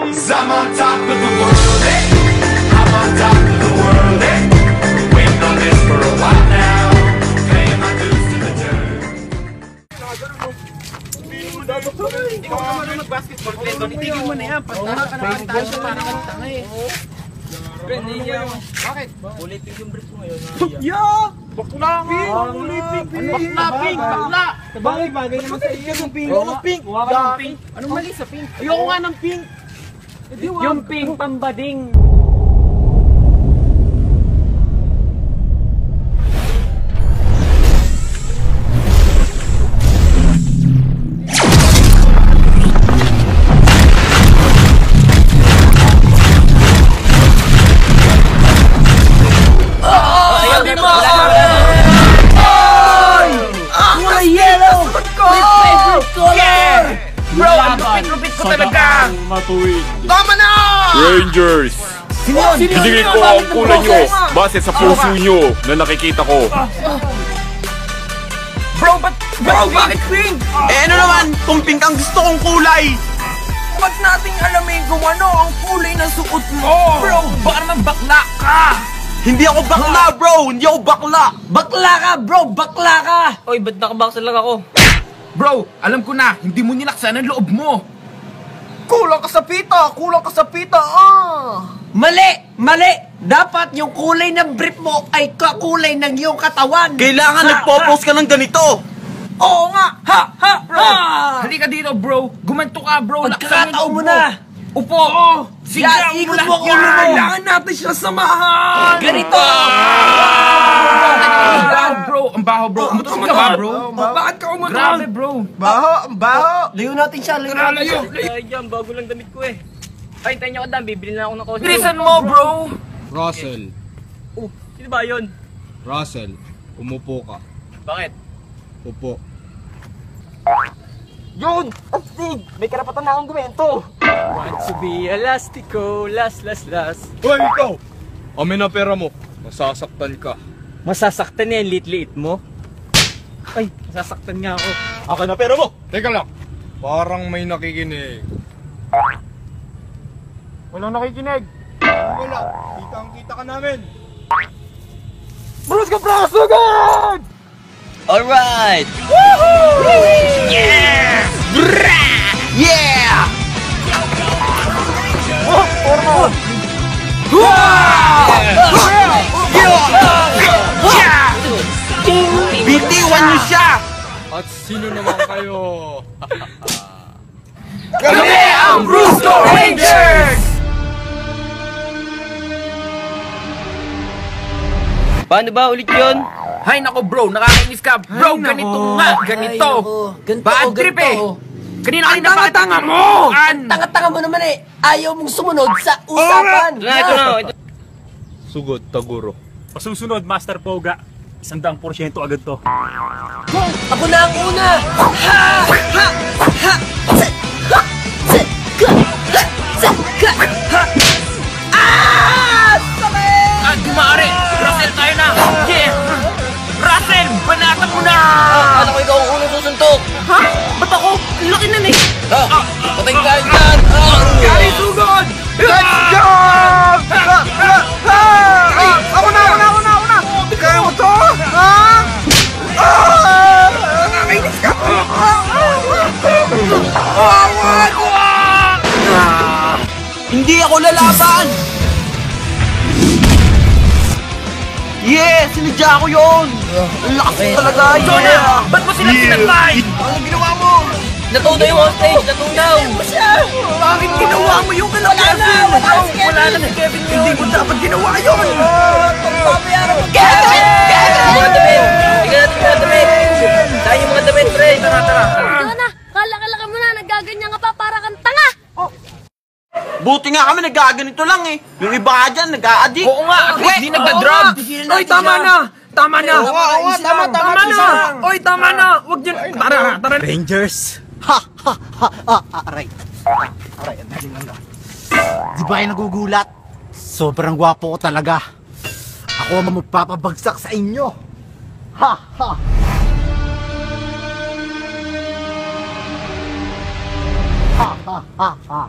'Cause I'm on top of the world, eh? I'm on top of the world, eh? Waiting on this for a while now. Paying my dues to the dirt. Ikaw ka marunong mag-basketball, Clayton. Itigil mo na yan. Pagtaka ka naman tayo siya para kang tanga eh. Ben, hindi yan. Bakit? Kulay pink yung brief mo ngayon. Yo! Bakla nga! Kulay pink! Bakla pink! Bakla! Bagay naman sa iyo yung pink. Pink! Pink! Anong mali sa pink? Ayoko nga ng pink! Yung pink pambading! Lupit ko talaga! Matuwid. Tama na! Rangers! Bibigay ko ang kulay nyo base sa puso nyo na nakikita ko. Bro, bakit pink? Ano naman kung pink ang gusto kong kulay? Ba't nating alamin kung ano ang kulay ng suot mo? Bro, baka naman bakla ka! Hindi ako bakla, bro! Hindi ako bakla! Bakla ka, bro! Bakla ka! Oy, ba't nakabaksal lang ako? Bro, alam ko na, hindi mo nilaksan ang loob mo! Kulang ka sa pita! Kulang ka sa pita! Mali! Mali! Dapat yung kulay ng brief mo ay kakulay ng iyong katawan! Kailangan nagpo-post ka ng ganito! Oo nga! Ha! Ha! Bro, halika dito, bro! Gumanto ka, bro! Pagkakataon mo na! Upo! Yan, ikot mo ang ulo mo! Kailangan natin siya samahan! Ganito! Bro, ang baho, bro. Umutos ka ba, bro? Bakit ka umutos? Grabe, bro. Baho! Ang baho! Layo natin siya! Layo! Ay, yan, bago lang damit ko eh. Ay, hintayin niyo ako dam, bibili na ako ng costume. Bilisan mo, bro! Russell, Oh, sino ba yun? Russell, umupo ka. Bakit? Upo. Yun! Astig! May karapatan na akong gumento! Want to be elastico, last. Hoy, ikaw! Amin na pera mo. Masasaktan ka. Masasaktan niya yung lit-liit mo? Ay, masasaktan nga ako. Akin na pera mo! Teka lang. Parang may nakikinig. Walang nakikinig. Wala. Kitang-kita ka namin. Bruce ka, Bruce! Agad! Alright! Yeah! Brah! Yeah! Bitiwan niyo siya! At sino naman kayo? Kami ang Brusco Rangers! Paano ba ulit yun? Hay nako, bro, nakakainis ka. Bro, ganito nga, ganito. Bad trip eh. Kanina kayo napakatanga mo! Tanga-tanga mo naman eh! Ayaw mong sumunod sa usapan! Ito na. Sugod, Taguro. Pasusunod, Master Poga. 100% agad to. Ako na ang una! Ha! Ha! Ha! Se! Ha! Se! Ka! Ha! Se! Ka! Ha! Ah! Sakit! Ah, di maaari. Russell, tayo na. Yeah! Russell, banatan mo na! Ano ko ikaw ang unang susuntok? Ha? Ba't ako? Laki na eh. Patay ka dyan! Kari sugod! Let's go! Ako na! Kaya mo to? Ha? Nakakainis ka! Hindi ako lalaban! Yeah! Sinadya ko yun! Ang lakas mo talaga! Jonah! Ba't mo sila sinatay? Anong ginawa mo? Natunaw yung hostage! Natunaw! Bakit ginawa mo yung kala Kevin? Wala na si Kevin yun! Hindi mo dapat ginawa yun! Babayaran mo! Kevin! Mga damit! Hindi ka natin mga damit! Saan yung mga damit, pre? Tara! Ito na! Kalaki-laki mo na! Nagaganyan ka pa para kang tanga! Buti nga kami nagaganito lang eh. Yung iba nga dyan, nag-a-addict. Oo nga! At least di nagda-drug! Oy, tama na! Tama na! Tama na! Oy, tama na! Huwag dyan! Tara! Rangers! Ha! Ha! Ha! Aray! Aray! Ang daling lang. Di ba kayo nagugulat? Sobrang gwapo ko talaga. Ako ang magpapabagsak sa inyo. Ha! Ha! Ha! Ha! Ha! Ha!